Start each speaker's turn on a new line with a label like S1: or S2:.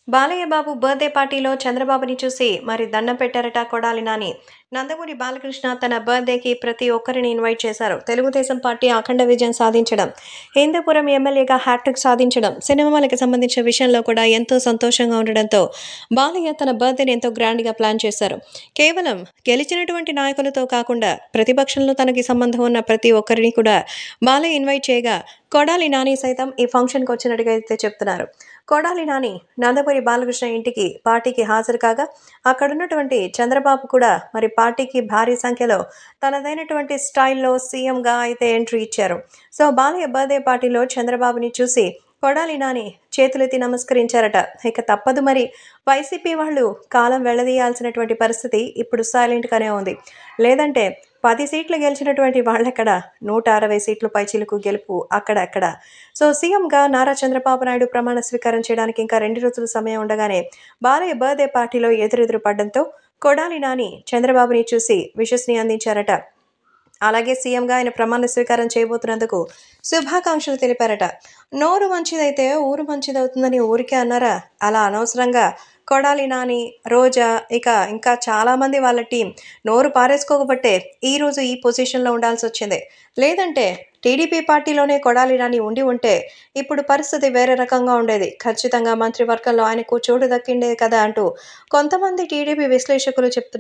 S1: Balayya Babu birthday పార్టీలో చంద్రబాబుని చూసి మరి దండం పెట్టారట కొడాలి నాని. నందమూరి బాలకృష్ణ తన బర్త్‌డేకి ప్రతి ఒక్కరిని ఇన్వైట్ చేశారు. తెలుగుదేశం పార్టీ అఖండ విజయం సాధించడం, హిందూపురం ఎమ్మెల్యేగా హ్యాట్రిక్ సాధించడం, సినిమాలకు సంబంధించిన విషయంలో కూడా ఎంతో సంతోషంగా ఉండడంతో బాలయ్య తన బర్త్‌డేని ఎంతో గ్రాండ్‌గా ప్లాన్ చేశారు. కేవలం గెలిచినటువంటి నాయకులతో కాకుండా ప్రతిపక్షంలో తనకి సంబంధం ఉన్న ప్రతి ఒక్కరిని కూడా బాలయ్య ఇన్వైట్ చేయగా కొడాలి నాని సైతం ఈ ఫంక్షన్‌కి వచ్చినట్టుగా అయితే చెప్తున్నారు. కొడాలి నాని నందమూరి బాలకృష్ణ ఇంటికి పార్టీకి హాజరు కాగా అక్కడున్నటువంటి చంద్రబాబు కూడా మరి పార్టీకి భారీ సంఖ్యలో తనదైనటువంటి స్టైల్‌లో సీఎంగా అయితే ఎంట్రీ ఇచ్చారు. సో, బాలయ్య బర్త్‌డే పార్టీలో చంద్రబాబుని చూసి కొడాలి నాని చేతులెత్తి నమస్కరించారట. ఇక తప్పదు మరి వైసీపీ వాళ్ళు కాలం వెళ్లదీయాల్సినటువంటి పరిస్థితి ఇప్పుడు సైలెంట్‌గానే ఉంది. లేదంటే 10 సీట్లు గెలిచినటువంటి వాళ్ళెక్కడ 160 సీట్లు పైచిలుకు గెలుపు అక్కడ. సో, సీఎంగా నారా చంద్రబాబు నాయుడు ప్రమాణ స్వీకారం చేయడానికి ఇంకా 2 రోజులు సమయం ఉండగానే బాలయ్య బర్త్‌డే పార్టీలో ఎదురెదురు పడడంతో కొడాలి నాని చంద్రబాబుని చూసి విషెస్‌ని అందించారట. అలాగే సీఎంగా ఆయన ప్రమాణ స్వీకారం చేయబోతున్నందుకు శుభాకాంక్షలు తెలిపారట. నోరు మంచిదైతే ఊరు మంచిదవుతుందని ఊరికే అన్నారా? అలా అనవసరంగా కొడాలి నాని, రోజా ఇంకా చాలామంది వాళ్ళ టీం నోరు పారేసుకోబట్టే ఈరోజు ఈ పొజిషన్‌లో ఉండాల్సొచ్చింది. లేదంటే టీడీపీ పార్టీలోనే కొడాలి నాని ఉండి ఉంటే ఇప్పుడు పరిస్థితి వేరే రకంగా ఉండేది. ఖచ్చితంగా మంత్రివర్గంలో ఆయనకు చోటు దక్కిండేది కదా అంటూ కొంతమంది టీడీపీ విశ్లేషకులు చెప్తున్నారు.